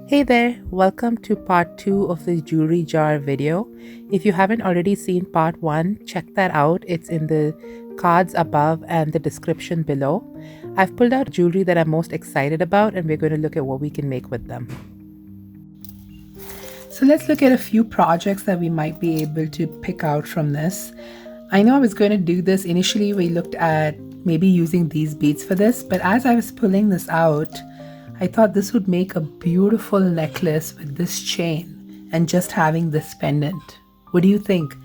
Hey there, welcome to part 2 of the jewelry jar video. If you haven't already seen part 1, check that out. It's in the cards above and the description below. I've pulled out jewelry that I'm most excited about and we're going to look at what we can make with them. So let's look at a few projects that we might be able to pick out from this. I know I was going to do this initially. We looked at maybe using these beads for this, but as I was pulling this out, I thought this would make a beautiful necklace with this chain and just having this pendant. What do you think?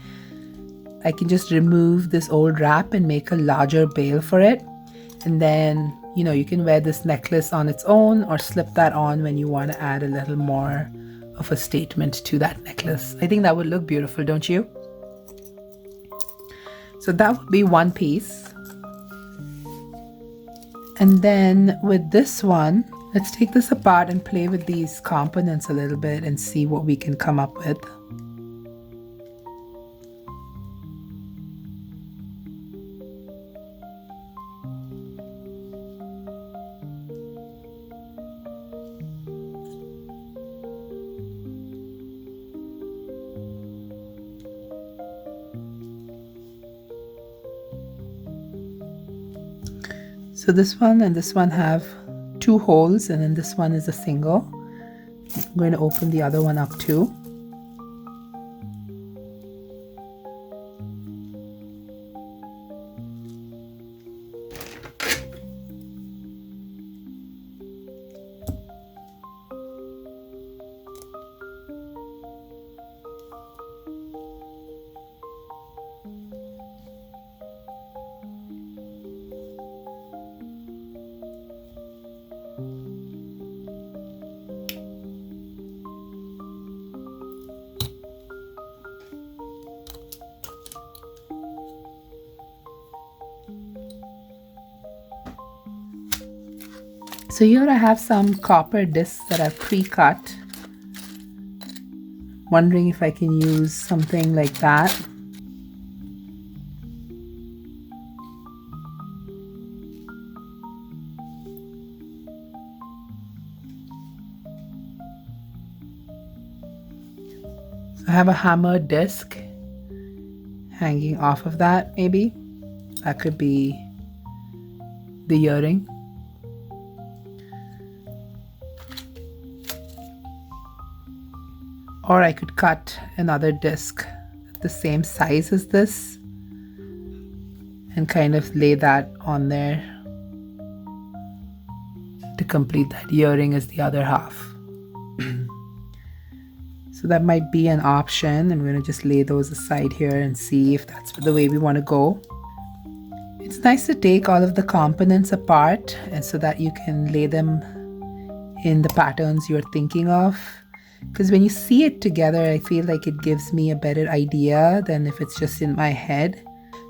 I can just remove this old wrap and make a larger bail for it. And then, you can wear this necklace on its own or slip that on when you want to add a little more of a statement to that necklace. I think that would look beautiful, don't you? So that would be one piece. And then with this one, let's take this apart and play with these components a little bit and see what we can come up with. So this one and this one have two holes, and then this one is a single. I'm going to open the other one up too. So here I have some copper discs that I've pre-cut. Wondering if I can use something like that. So I have a hammered disc hanging off of that, maybe. That could be the earring. Or I could cut another disc the same size as this and kind of lay that on there to complete that earring as the other half. So that might be an option. I'm going to just lay those aside here and see if that's the way we want to go. It's nice to take all of the components apart and so that you can lay them in the patterns you're thinking of. Because when you see it together, I feel like it gives me a better idea than if it's just in my head.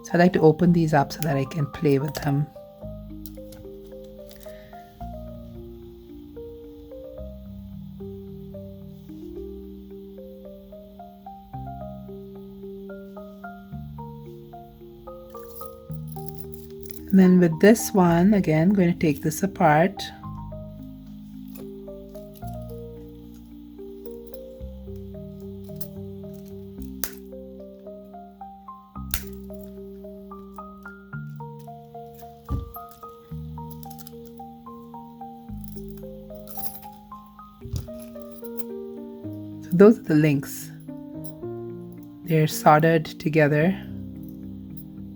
So I like to open these up so that I can play with them. And then with this one, again, I'm going to take this apart. So those are the links. They're soldered together.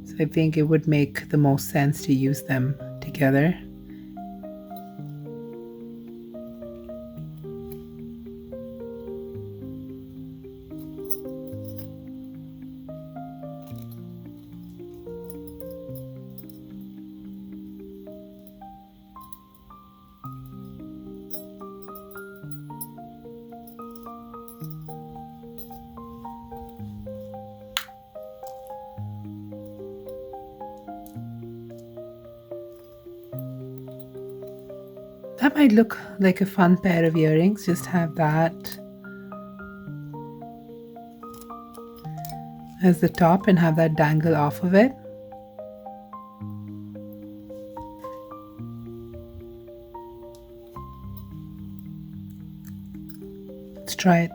So I think it would make the most sense to use them together. That might look like a fun pair of earrings. Just have that as the top and have that dangle off of it. Let's try it.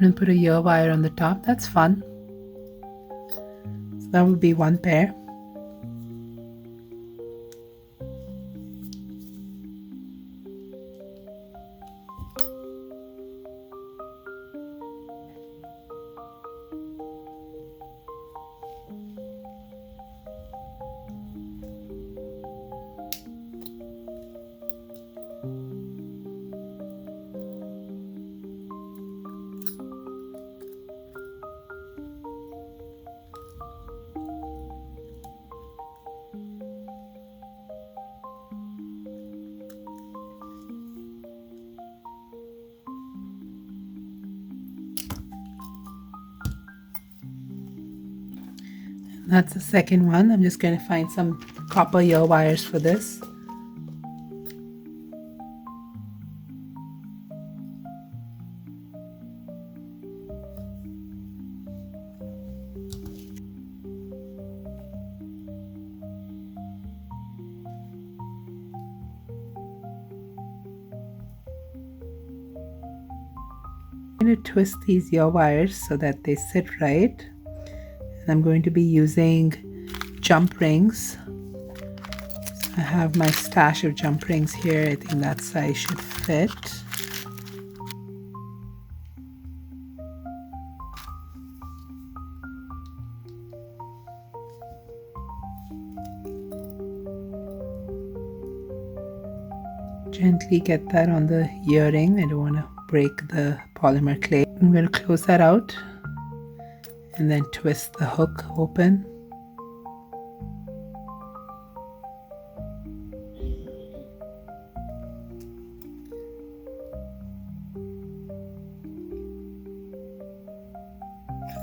And put a ear wire on the top. That's fun. So that would be one pair. That's the second one. I'm just going to find some copper ear wires for this. I'm going to twist these ear wires so that they sit right. And I'm going to be using jump rings. So I have my stash of jump rings here. I think that size should fit. Gently get that on the earring. I don't want to break the polymer clay. I'm going to close that out and then twist the hook open.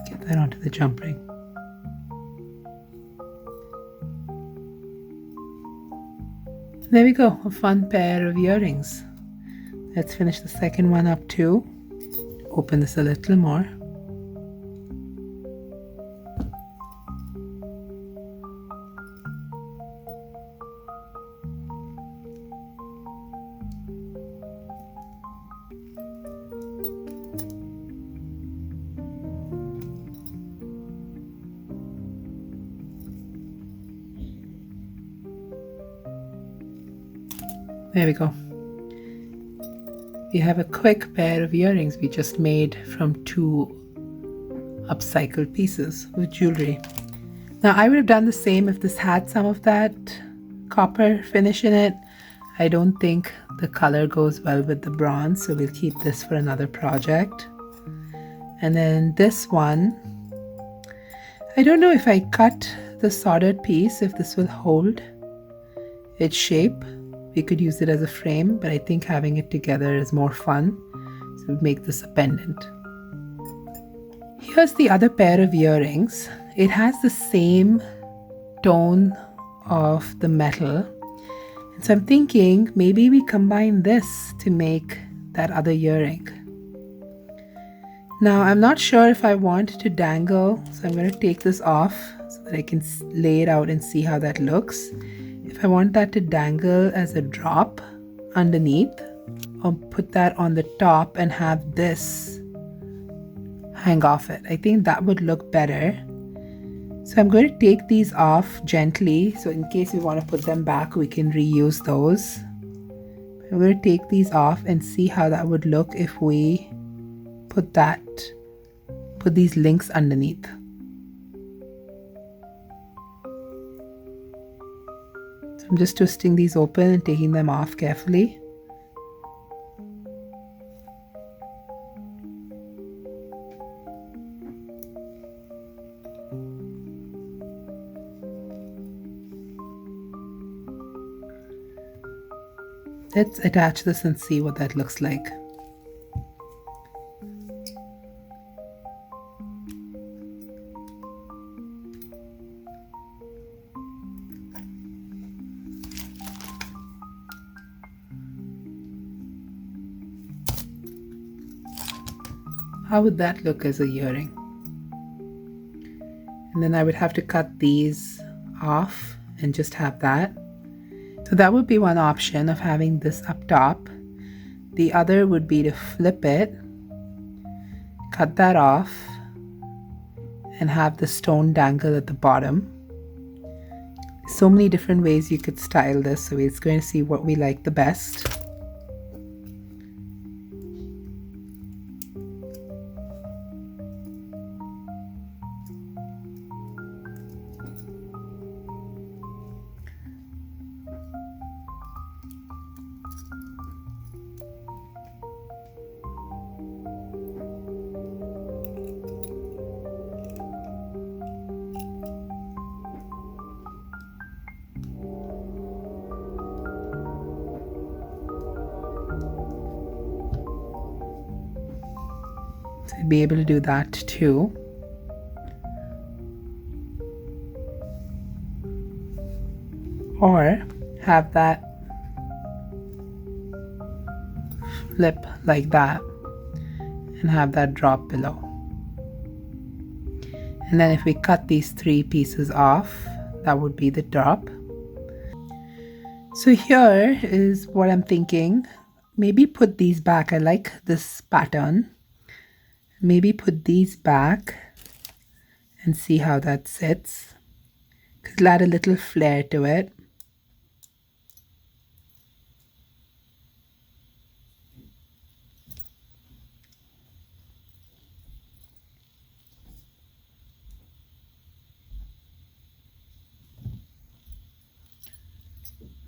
Get that onto the jump ring. There we go, a fun pair of earrings. Let's finish the second one up too. Open this a little more. There we go. We have a quick pair of earrings we just made from 2 upcycled pieces with jewelry. Now I would have done the same if this had some of that copper finish in it. I don't think the color goes well with the bronze, so we'll keep this for another project. And then this one, I don't know if I cut the soldered piece, if this will hold its shape. We could use it as a frame, but I think having it together is more fun. So we'll make this a pendant. Here's the other pair of earrings. It has the same tone of the metal. And so I'm thinking maybe we combine this to make that other earring. Now I'm not sure if I want to dangle, so I'm going to take this off so that I can lay it out and see how that looks. If I want that to dangle as a drop underneath, I'll put that on the top and have this hang off it. I think that would look better. So I'm going to take these off gently, so in case we want to put them back, we can reuse those. I'm going to take these off and see how that would look if we put these links underneath. I'm just twisting these open and taking them off carefully. Let's attach this and see what that looks like. How would that look as a earring? And then I would have to cut these off and just have that. So that would be one option of having this up top. The other would be to flip it, cut that off, and have the stone dangle at the bottom. So many different ways you could style this, so we're going to see what we like the best. So be able to do that too. Or have that flip like that and have that drop below. And then if we cut these 3 pieces off, that would be the drop. So here is what I'm thinking. Maybe put these back. I like this pattern. Maybe put these back and see how that sits. It'll add a little flair to it.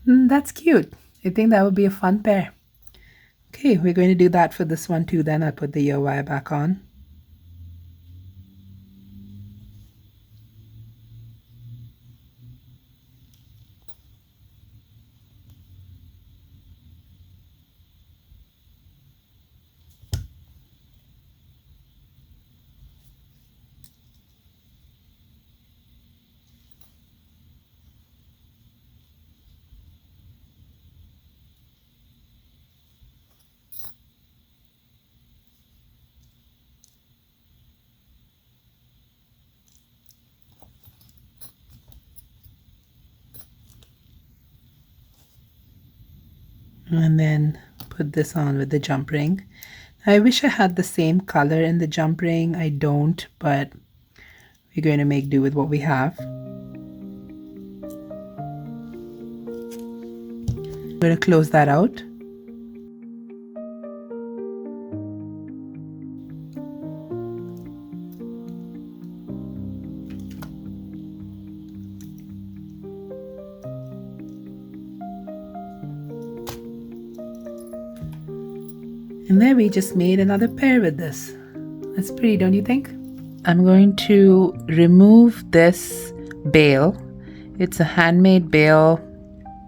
That's cute. I think that would be a fun pair. Okay, we're going to do that for this one too. Then I'll put the ear wire back on. And then put this on with the jump ring. I wish I had the same color in the jump ring. I don't, but we're going to make do with what we have. I'm going to close that out. And there we just made another pair with this. That's pretty, don't you think? I'm going to remove this bail. It's a handmade bail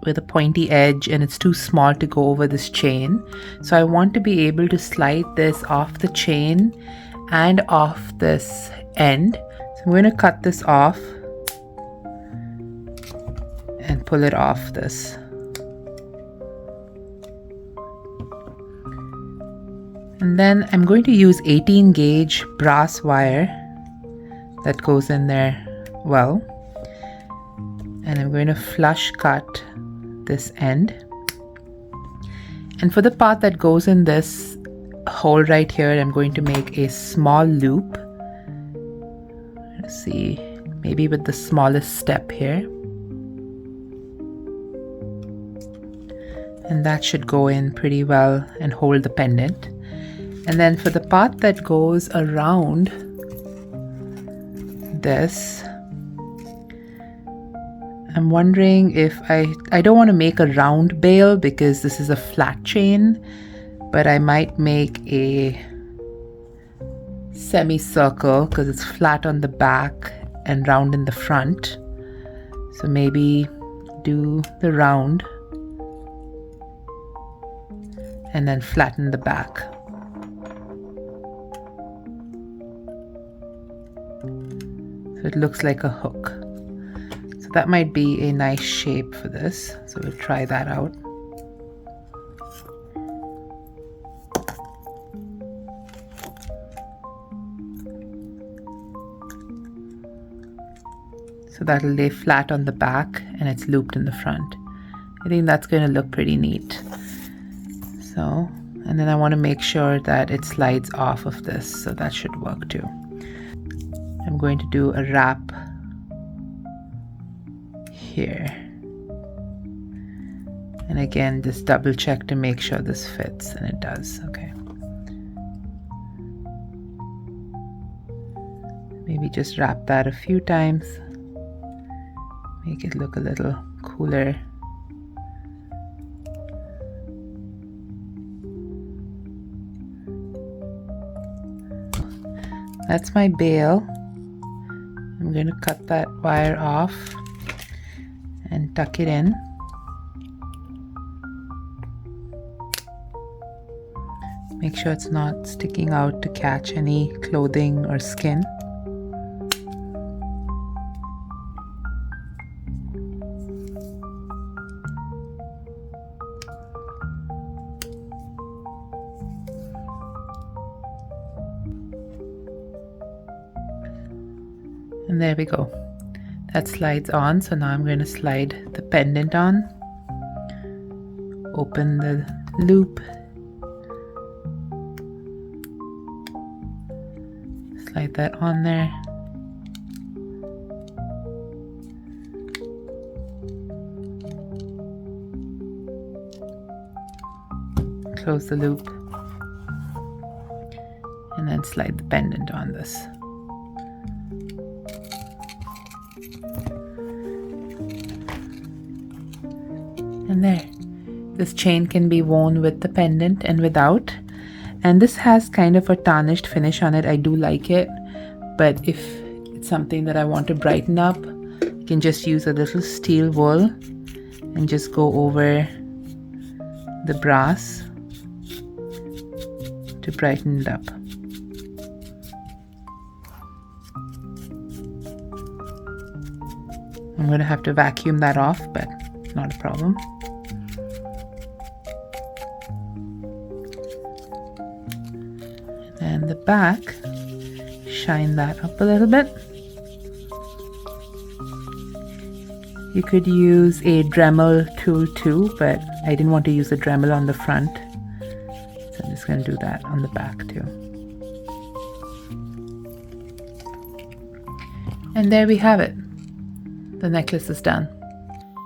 with a pointy edge and it's too small to go over this chain. So I want to be able to slide this off the chain and off this end. So I'm going to cut this off and pull it off this. And then I'm going to use 18 gauge brass wire that goes in there well. And I'm going to flush cut this end. And for the part that goes in this hole right here, I'm going to make a small loop. Let's see, maybe with the smallest step here. And that should go in pretty well and hold the pendant. And then for the part that goes around this, I'm wondering if I don't want to make a round bail because this is a flat chain, but I might make a semicircle because it's flat on the back and round in the front. So maybe do the round and then flatten the back. So it looks like a hook. So that might be a nice shape for this. So we'll try that out. So that'll lay flat on the back and it's looped in the front. I think that's going to look pretty neat. So, and then I want to make sure that it slides off of this, so that should work too. I'm going to do a wrap here. And again, just double check to make sure this fits, and it does. Okay. Maybe just wrap that a few times. Make it look a little cooler. That's my bail. I'm going to cut that wire off and tuck it in. Make sure it's not sticking out to catch any clothing or skin. And there we go. That slides on. So now I'm going to slide the pendant on. Open the loop. Slide that on there. Close the loop. And then slide the pendant on this. And there. This chain can be worn with the pendant and without. And this has kind of a tarnished finish on it. I do like it. But if it's something that I want to brighten up, you can just use a little steel wool and just go over the brass to brighten it up. I'm going to have to vacuum that off, but not a problem. And the back, shine that up a little bit. You could use a Dremel tool too, but I didn't want to use a Dremel on the front, so I'm just going to do that on the back too. And there we have it. The necklace is done.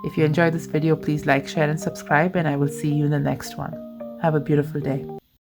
If you enjoyed this video, please like, share and subscribe, and I will see you in the next one. Have a beautiful day.